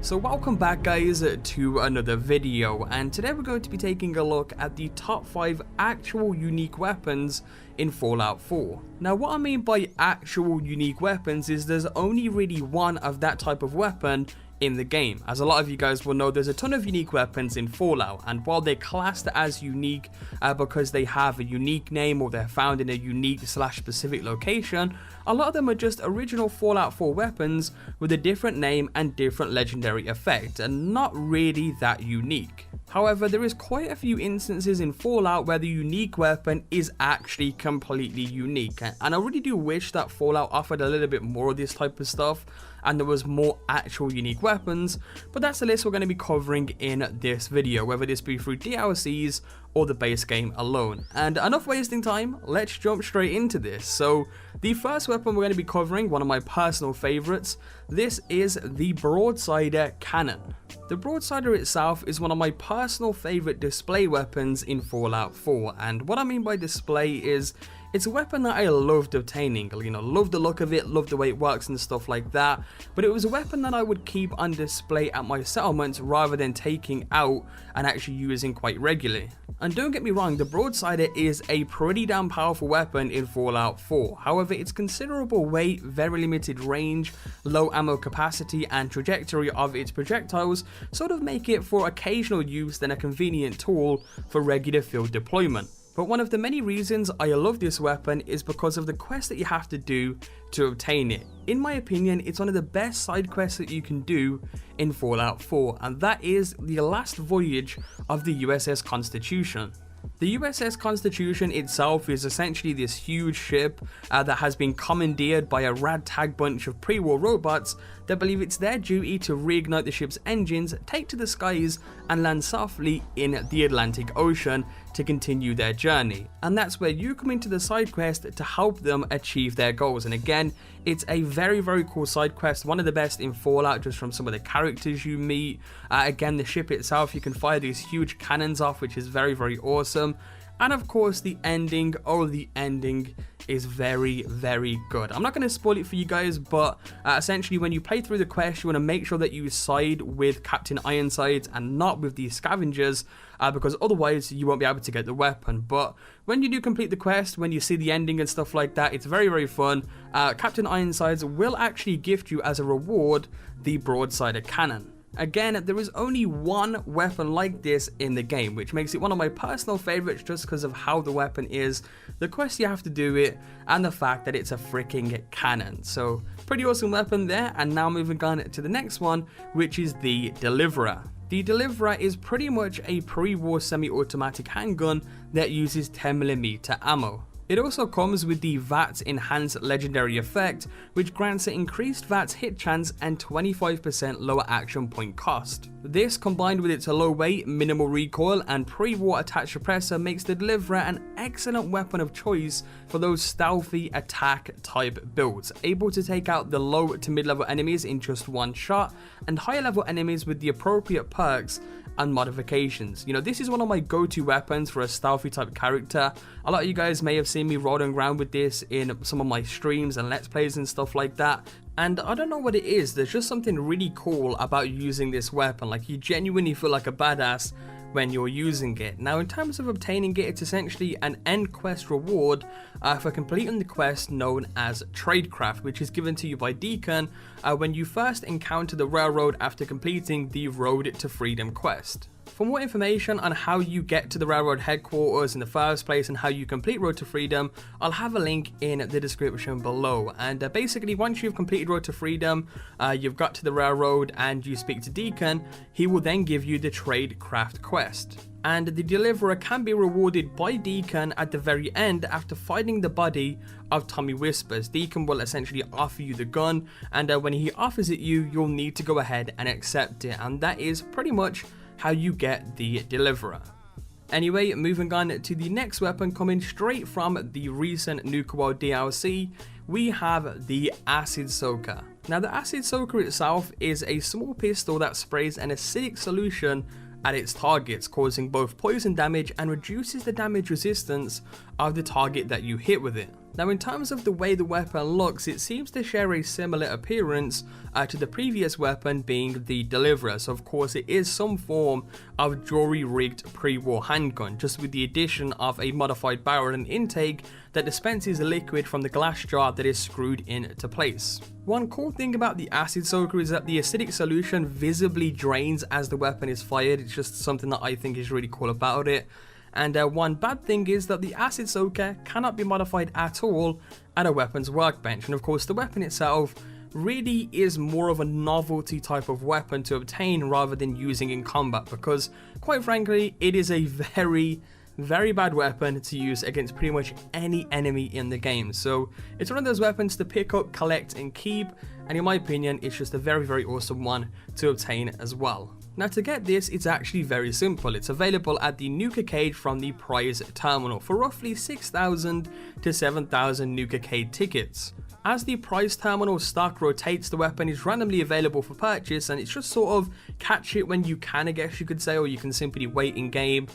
So welcome back guys to another video, and today we're going to be taking a look at the top 5 actual unique weapons in Fallout 4. Now what I mean by actual unique weapons is there's only really one of that type of weapon in the game. As a lot of you guys will know, there's a ton of unique weapons in Fallout, and while they're classed as unique because they have a unique name or they're found in a unique / specific location, a lot of them are just original Fallout 4 weapons with a different name and different legendary effect, and not really that unique. However, there is quite a few instances in Fallout where the unique weapon is actually completely unique, and I really do wish that Fallout offered a little bit more of this type of stuff and there was more actual unique weapons, but that's the list we're going to be covering in this video, whether this be through DLCs or the base game alone. And enough wasting time, let's jump straight into this. So the first weapon we're going to be covering, one of my personal favorites, this is the Broadside cannon. The Broadsider itself is one of my personal favorite display weapons in Fallout 4, and what I mean by display is it's a weapon that I loved obtaining, love the look of it, love the way it works and stuff like that, but it was a weapon that I would keep on display at my settlements rather than taking out and actually using quite regularly. And don't get me wrong, the Broadsider is a pretty damn powerful weapon in Fallout 4, however its considerable weight, very limited range, low ammo capacity and trajectory of its projectiles sort of make it for occasional use than a convenient tool for regular field deployment. But one of the many reasons I love this weapon is because of the quest that you have to do to obtain it. In my opinion, it's one of the best side quests that you can do in Fallout 4, and that is the last voyage of the USS Constitution. The USS Constitution itself is essentially this huge ship that has been commandeered by a ragtag bunch of pre-war robots that believe it's their duty to reignite the ship's engines, take to the skies and land softly in the Atlantic Ocean to continue their journey. And that's where you come into the side quest to help them achieve their goals. And again, it's a very cool side quest, one of the best in Fallout just from some of the characters you meet. Again, the ship itself, you can fire these huge cannons off, which is very awesome. And of course the ending, the ending is very good. I'm not going to spoil it for you guys, but essentially when you play through the quest, you want to make sure that you side with Captain Ironsides and not with the scavengers, because otherwise you won't be able to get the weapon. But when you do complete the quest, when you see the ending and stuff like that, it's very fun. Captain Ironsides will actually gift you as a reward the Broadsider cannon. Again, there is only one weapon like this in the game, which makes it one of my personal favorites just because of how the weapon is, the quest you have to do it, and the fact that it's a freaking cannon. So pretty awesome weapon there. And now moving on to the next one, which is the Deliverer. The Deliverer is pretty much a pre-war semi-automatic handgun that uses 10mm ammo. It also comes with the VATS Enhanced Legendary Effect, which grants it increased VATS hit chance and 25% lower action point cost. This, combined with its low weight, minimal recoil and pre-war attached suppressor, makes the Deliverer an excellent weapon of choice for those stealthy attack type builds, able to take out the low to mid-level enemies in just one shot, and higher level enemies with the appropriate perks and modifications. This is one of my go-to weapons for a stealthy type character. A lot of you guys may have seen me rolling around with this in some of my streams and let's plays and stuff like that. And I don't know what it is, there's just something really cool about using this weapon. Like, you genuinely feel like a badass when you're using it. Now, in terms of obtaining it, it's essentially an end quest reward for completing the quest known as Tradecraft, which is given to you by Deacon when you first encounter the railroad after completing the Road to Freedom quest. For more information on how you get to the railroad headquarters in the first place and how you complete Road to Freedom, I'll have a link in the description below. And basically, once you've completed Road to Freedom, you've got to the railroad and you speak to Deacon, he will then give you the Tradecraft quest. And the Deliverer can be rewarded by Deacon at the very end after finding the body of Tommy Whispers. Deacon will essentially offer you the gun, and when he offers it you, you'll need to go ahead and accept it. And that is pretty much how you get the Deliverer. Anyway, moving on to the next weapon coming straight from the recent Nuka World DLC, we have the Acid Sokka. Now, the Acid Sokka itself is a small pistol that sprays an acidic solution at its targets, causing both poison damage and reduces the damage resistance of the target that you hit with it. Now in terms of the way the weapon looks, it seems to share a similar appearance to the previous weapon, being the Deliverer. So of course it is some form of jury-rigged pre-war handgun, just with the addition of a modified barrel and intake that dispenses a liquid from the glass jar that is screwed into place. One cool thing about the acid Sokka is that the acidic solution visibly drains as the weapon is fired. It's just something that I think is really cool about it. And one bad thing is that the acid Sokka cannot be modified at all at a weapons workbench. And of course the weapon itself really is more of a novelty type of weapon to obtain rather than using in combat, because quite frankly it is a very bad weapon to use against pretty much any enemy in the game. So it's one of those weapons to pick up, collect and keep, and in my opinion it's just a very awesome one to obtain as well. Now to get this, it's actually very simple. It's available at the Nuka-Cade from the prize terminal for roughly 6,000 to 7,000 Nuka-Cade tickets. As the prize terminal stock rotates, the weapon is randomly available for purchase, and it's just sort of catch it when you can, I guess you could say, or you can simply wait in game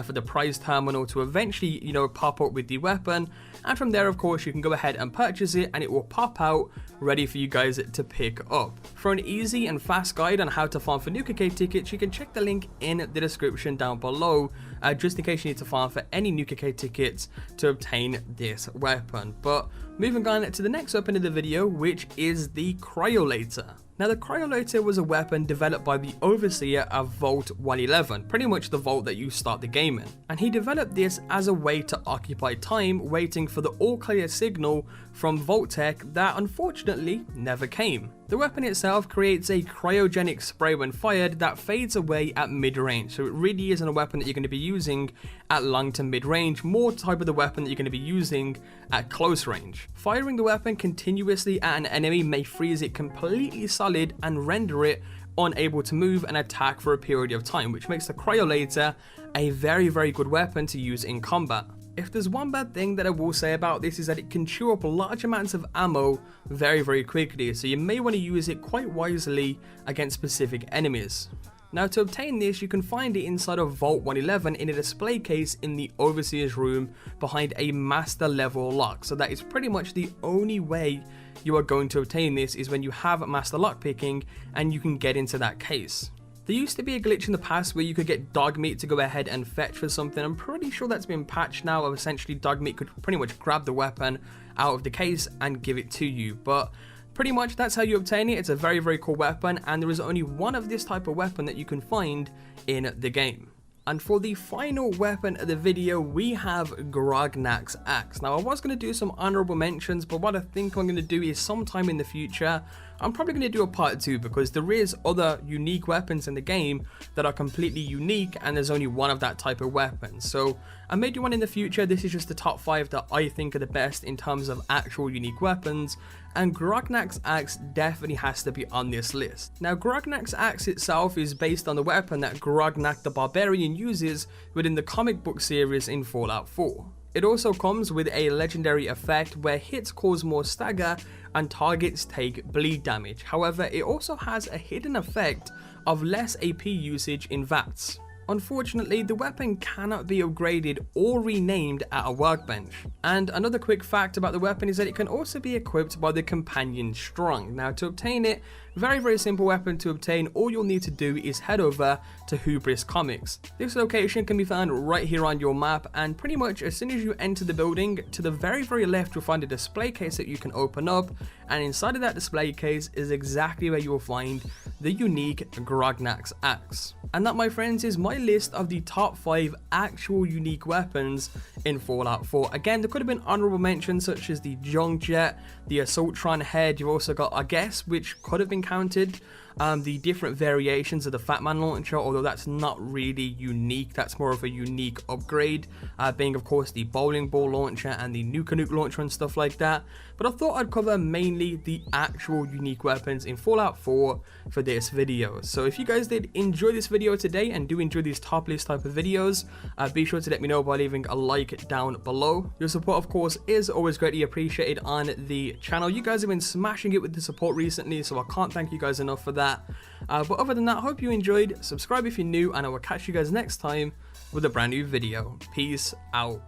for the prize terminal to eventually, pop up with the weapon, and from there of course you can go ahead and purchase it and it will pop out ready for you guys to pick up. For an easy and fast guide on how to farm for Nuka-Cade tickets, you can check the link in the description down below, just in case you need to farm for any Nuka-Cade tickets to obtain this weapon. But moving on to the next weapon of the video, which is the Cryolator. Now the Cryolator was a weapon developed by the overseer of Vault 111, pretty much the vault that you start the game in. And he developed this as a way to occupy time waiting for the all clear signal from Vault Tech that unfortunately never came. The weapon itself creates a cryogenic spray when fired that fades away at mid-range, so it really isn't a weapon that you're going to be using at long to mid-range, more type of the weapon that you're going to be using at close range. Firing the weapon continuously at an enemy may freeze it completely solid and render it unable to move and attack for a period of time, which makes the Cryolator a very good weapon to use in combat. If there's one bad thing that I will say about this is that it can chew up large amounts of ammo very quickly, so you may want to use it quite wisely against specific enemies. Now to obtain this, you can find it inside of Vault 111 in a display case in the Overseer's room behind a master level lock, so that is pretty much the only way you are going to obtain this, is when you have master lock picking and you can get into that case. There used to be a glitch in the past where you could get dog meat to go ahead and fetch for something. I'm pretty sure that's been patched now, of essentially dog meat could pretty much grab the weapon out of the case and give it to you. But pretty much that's how you obtain it. It's a very cool weapon, and there is only one of this type of weapon that you can find in the game. And for the final weapon of the video, we have Grognacks Axe. Now I was going to do some honorable mentions, but what I think I'm going to do is sometime in the future, I'm probably going to do a part 2, because there is other unique weapons in the game that are completely unique, and there's only one of that type of weapon. So I may do one in the future. This is just the top 5 that I think are the best in terms of actual unique weapons, and Grognacks Axe definitely has to be on this list. Now Grognacks Axe itself is based on the weapon that Grognak the Barbarian uses within the comic book series in Fallout 4. It also comes with a legendary effect where hits cause more stagger and targets take bleed damage. However, it also has a hidden effect of less AP usage in VATS. Unfortunately, the weapon cannot be upgraded or renamed at a workbench. And another quick fact about the weapon is that it can also be equipped by the companion Strong. Now to obtain it, very simple weapon to obtain. All you'll need to do is head over to Hubris Comics. This location can be found right here on your map, and pretty much as soon as you enter the building, to the very left you'll find a display case that you can open up, and inside of that display case is exactly where you will find the unique Grognacks Axe. And that, my friends, is my list of the top 5 actual unique weapons in Fallout 4. Again, there could have been honorable mentions such as the Junk Jet, the Assaultron Head. You've also got, I guess, which could have been counted, the different variations of the Fat Man launcher, although that's not really unique. That's more of a unique upgrade, being of course the bowling ball launcher and the Nuke launcher and stuff like that. But I thought I'd cover mainly the actual unique weapons in Fallout 4 for this video. So if you guys did enjoy this video today and do enjoy these top list type of videos, be sure to let me know by leaving a like down below. Your support, of course, is always greatly appreciated on the channel. You guys have been smashing it with the support recently, so I can't thank you guys enough for that. But other than that, I hope you enjoyed. Subscribe if you're new, and I will catch you guys next time with a brand new video. Peace out.